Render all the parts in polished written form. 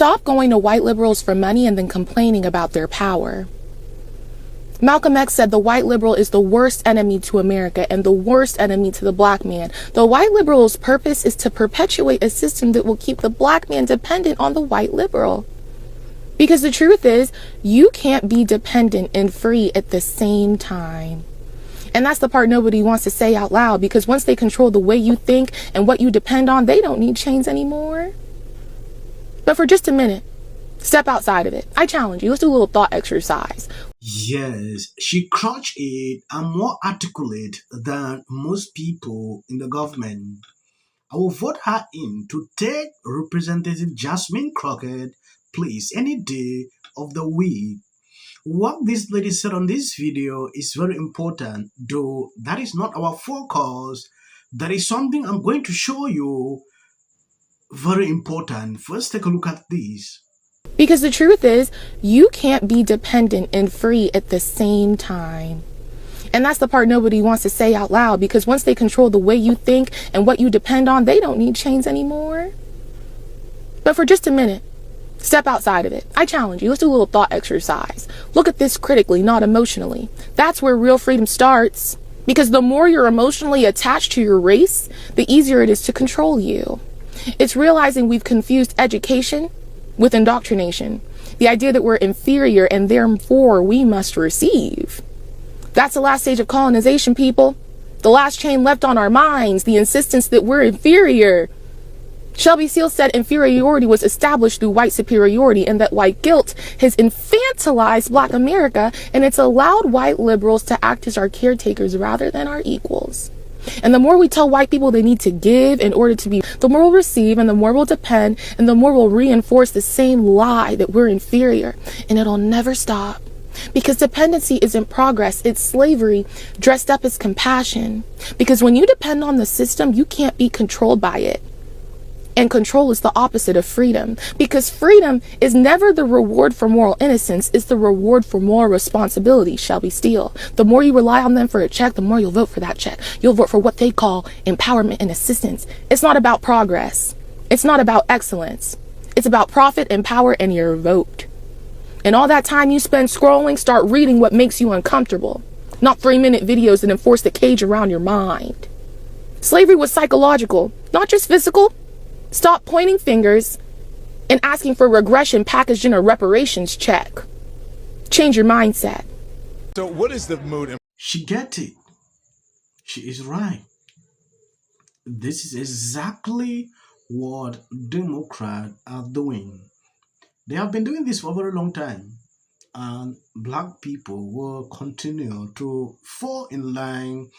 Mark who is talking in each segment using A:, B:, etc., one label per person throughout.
A: stop going to white liberals for money and then complaining about their power. Malcolm X said the white liberal is the worst enemy to America and the worst enemy to the black man. The white liberal's purpose is to perpetuate a system that will keep the black man dependent on the white liberal. Because the truth is, you can't be dependent and free at the same time. And that's the part nobody wants to say out loud, because once they control the way you think and what you depend on, they don't need chains anymore. But for just a minute, step outside of it. I challenge you. Let's do a little thought exercise.
B: Yes, she crushed it and more articulate than most people in the government. I will vote her in to take Representative Jasmine Crockett place any day of the week. What this lady said on this video is very important, though that is not our focus. That is something I'm going to show you very important. First, take a look at this.
A: Because the truth is, you can't be dependent and free at the same time. And that's the part nobody wants to say out loud, because once they control the way you think and what you depend on, they don't need chains anymore. But for just a minute, step outside of it. I challenge you. Let's do a little thought exercise. Look at this critically, not emotionally. That's where real freedom starts. Because the more you're emotionally attached to your race, the easier it is to control you. It's realizing we've confused education with indoctrination. The idea that we're inferior and therefore we must receive. That's the last stage of colonization, people. The last chain left on our minds, the insistence that we're inferior. Shelby Seal said inferiority was established through white superiority, and that white guilt has infantilized Black America, and it's allowed white liberals to act as our caretakers rather than our equals. And the more we tell white people they need to give in order to be, the more we'll receive, and the more we'll depend, and the more we'll reinforce the same lie that we're inferior. And it'll never stop. Because dependency isn't progress, it's slavery dressed up as compassion. Because when you depend on the system, you can't be controlled by it. And control is the opposite of freedom. Because freedom is never the reward for moral innocence, it's the reward for moral responsibility, Shelby Steele. The more you rely on them for a check, the more you'll vote for that check. You'll vote for what they call empowerment and assistance. It's not about progress. It's not about excellence. It's about profit and power and your vote. And all that time you spend scrolling, start reading what makes you uncomfortable. Not 3-minute videos that enforce the cage around your mind. Slavery was psychological, not just physical. Stop pointing fingers and asking for regression packaged in a reparations check. Change your mindset.
C: So what is the mood?
B: She gets it. She is right. This is exactly what Democrats are doing. They have been doing this for a very long time. And Black people will continue to fall in line.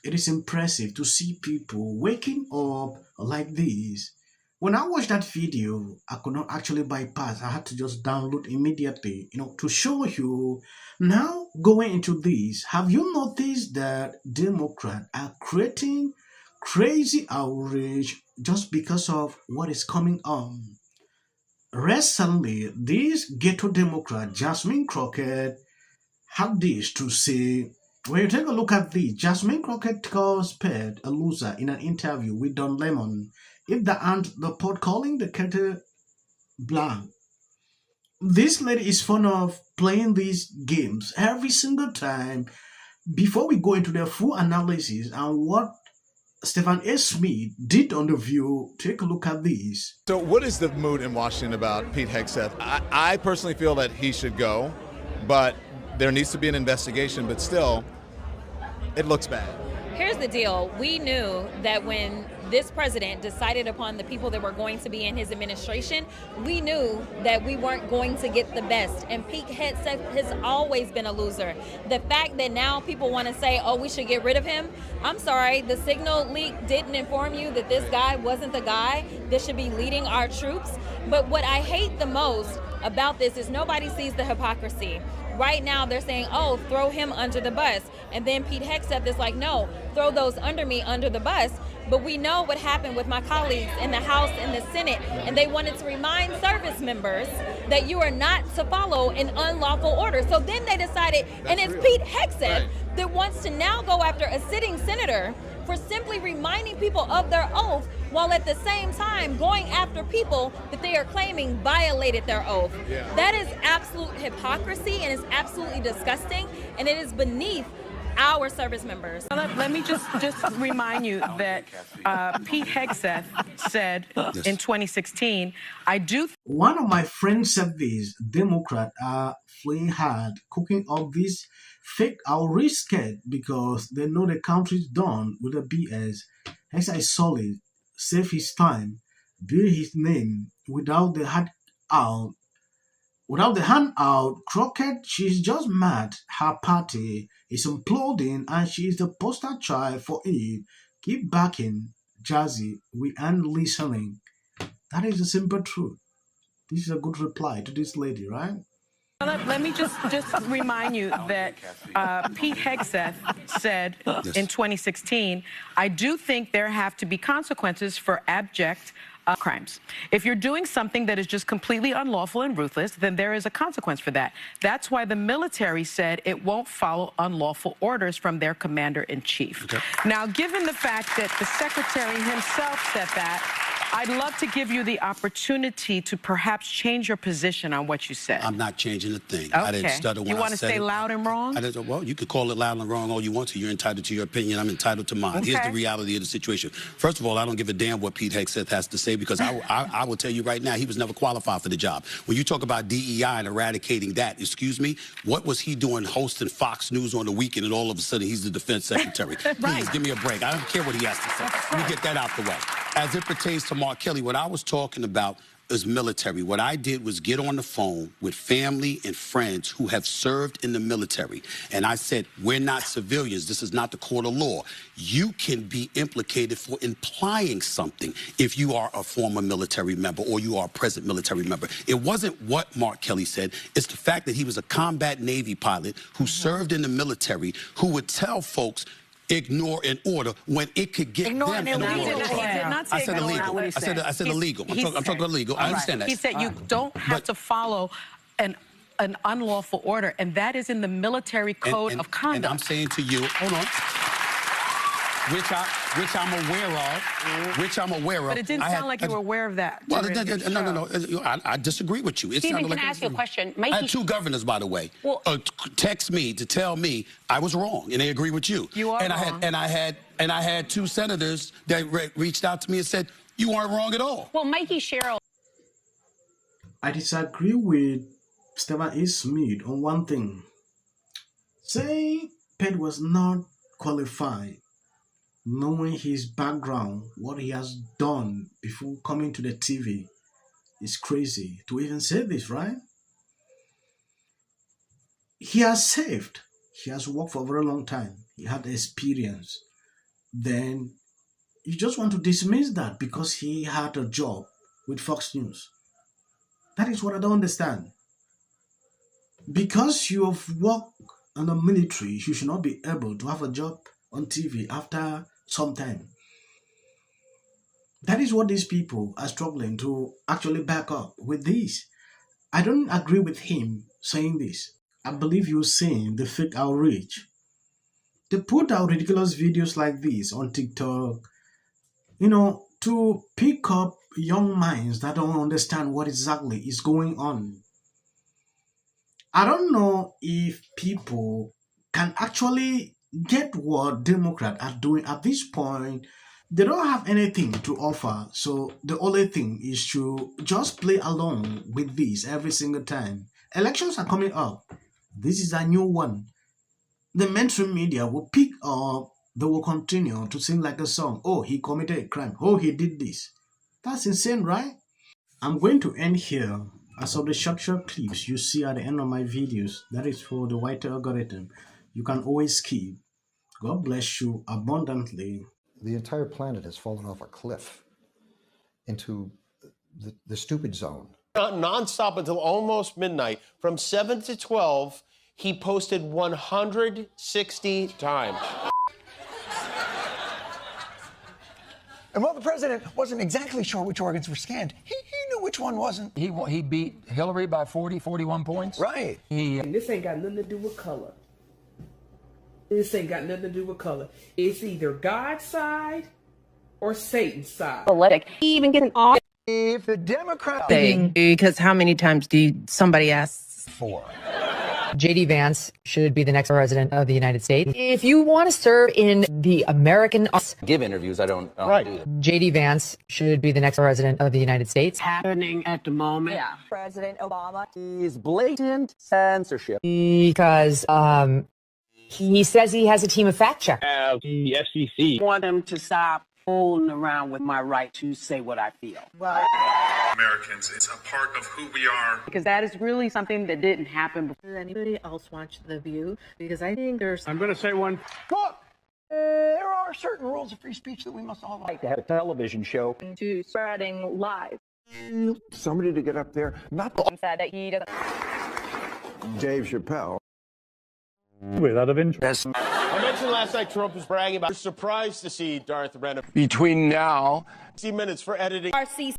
B: It is impressive to see people waking up like this. When I watched that video, I could not actually bypass. I had to just download immediately, to show you. Now, going into this, have you noticed that Democrats are creating crazy outrage just because of what is coming on? Recently, this ghetto Democrat, Jasmine Crockett, had this to say. When you take a look at this, Jasmine Crockett calls Pet a loser in an interview with Don Lemon. If that aren't the pot calling the kettle blank. This lady is fond of playing these games every single time. Before we go into the full analysis and what Stephen A. Smith did on The View, take a look at this.
C: So what is the mood in Washington about Pete Hegseth? I personally feel that he should go, but there needs to be an investigation, but still, it looks bad.
D: Here's the deal. We knew that when this president decided upon the people that were going to be in his administration, we knew that we weren't going to get the best. And Pete Hegseth has always been a loser. The fact that now people want to say, oh, we should get rid of him. I'm sorry, the signal leak didn't inform you that this guy wasn't the guy that should be leading our troops. But what I hate the most about this is nobody sees the hypocrisy. Right now they're saying, oh, throw him under the bus. And then Pete Hegseth is like, no, throw those under me under the bus. But we know what happened with my colleagues in the House and the Senate, and they wanted to remind service members that you are not to follow an unlawful order. So then they decided, and it's Pete Hegseth that wants to now go after a sitting senator for simply reminding people of their oath while at the same time going after people that they are claiming violated their oath.
C: Yeah.
D: That is absolute hypocrisy and is absolutely disgusting, and it is beneath our service members.
E: Let me just remind you that Pete Hegseth said in 2016, I do.
B: One of my friends said this: Democrats are fleeing hard, cooking up this fake outreach skit because they know the country's done with the BS. Hegseth is solid, save his time, build his name without the handout. Without the handout, Crockett, she's just mad. Her party is imploding and she is the poster child for it. Keep backing, Jazzy. We aren't listening. That is the simple truth. This is a good reply to this lady, right?
E: Let me just remind you that Pete Hegseth said in 2016, I do think there have to be consequences for abject crimes. If you're doing something that is just completely unlawful and ruthless, then there is a consequence for that. That's why the military said it won't follow unlawful orders from their commander-in-chief. Okay. Now, given the fact that the secretary himself said that, I'd love to give you the opportunity to perhaps change your position on what you said.
F: I'm not changing a thing.
E: Okay.
F: I didn't stutter when I said it.
E: You want to stay loud and wrong?
F: Well, you could call it loud and wrong all you want to. You're entitled to your opinion. I'm entitled to mine.
E: Okay.
F: Here's the reality of the situation. First of all, I don't give a damn what Pete Hegseth has to say because I will tell you right now, he was never qualified for the job. When you talk about DEI and eradicating that, excuse me, what was he doing hosting Fox News on the weekend and all of a sudden he's the defense secretary? Please, give me a break. I don't care what he has to say. Let me get that out the way. As it pertains to Mark Kelly, what I was talking about is military. What I did was get on the phone with family and friends who have served in the military. And I said, we're not civilians. This is not the court of law. You can be implicated for implying something if you are a former military member or you are a present military member. It wasn't what Mark Kelly said. It's the fact that he was a combat Navy pilot who served in the military who would tell folks, ignore an order when it could get them in the
E: He did not say
F: I said illegal. I said illegal. I'm talking illegal. I understand that.
E: He said you don't have to follow an unlawful order, and that is in the military code of conduct.
F: And I'm saying to you, hold on, which I'm aware of.
E: But it didn't sound like you were aware of that.
F: Well, no. I disagree with you.
G: Stephen, can I ask you a question?
F: I had two governors, by the way, text me to tell me I was wrong, and they agree with you.
E: You are wrong.
F: I had two senators that reached out to me and said you weren't wrong at all.
G: Well, Mikey Sherrill.
B: I disagree with Stephen A. Smith on one thing. Saying Pete was not qualified, knowing his background, what he has done before coming to the TV, is crazy to even say this, right? He has saved. He has worked for a very long time. He had experience. Then you just want to dismiss that because he had a job with Fox News. That is what I don't understand. Because you have worked in the military, you should not be able to have a job on TV after some time. That is what these people are struggling to actually back up with this. I don't agree with him saying this. I believe you're saying the fake outreach. They put out ridiculous videos like this on TikTok, to pick up young minds that don't understand what exactly is going on. I don't know if people can actually get what Democrats are doing at this point. They don't have anything to offer, so the only thing is to just play along with this every single time. Elections are coming up. This is a new one. The mainstream media will pick up, they will continue to sing like a song. Oh, he committed a crime. Oh, he did this. That's insane, right? I'm going to end here. As of the short clips you see at the end of my videos, that is for the white algorithm. You can always skip. God bless you abundantly.
H: The entire planet has fallen off a cliff into the stupid zone.
I: Non-stop until almost midnight. From 7 to 12, he posted 160 times.
J: And while the president wasn't exactly sure which organs were scanned, he knew which one wasn't.
K: He beat Hillary by 41 points.
J: Right.
L: And this ain't got nothing to do with color.
K: This ain't got nothing to do with color. It's either God's side or Satan's side.
G: Politic. Even getting off.
J: If the Democrats...
E: Because how many times do somebody asks?
J: 4.
L: J.D. Vance should be the next president of the United States. If you want to serve in the American...
M: Give interviews, I don't do that.
L: J.D. Vance should be the next president of the United States.
E: Happening at the moment.
G: Yeah.
N: President Obama.
M: Is blatant censorship.
L: Because he says he has a team of fact checkers.
M: The FCC.
E: Want them to stop fooling around with my right to say what I feel.
O: Americans, it's a part of who we are.
E: Because that is really something that didn't happen before. Does anybody else watch The View? Because I think there's...
M: I'm going to say one.
J: Look, there are certain rules of free speech that we must all like.
M: To have a television show.
N: To spreading lies.
P: Somebody to get up there, not
N: Said that he doesn't.
P: Dave Chappelle.
M: Without of interest.
I: I mentioned last night Trump was bragging about. Surprised to see Darth Renner.
P: Between now.
I: 60 minutes for editing.
D: RC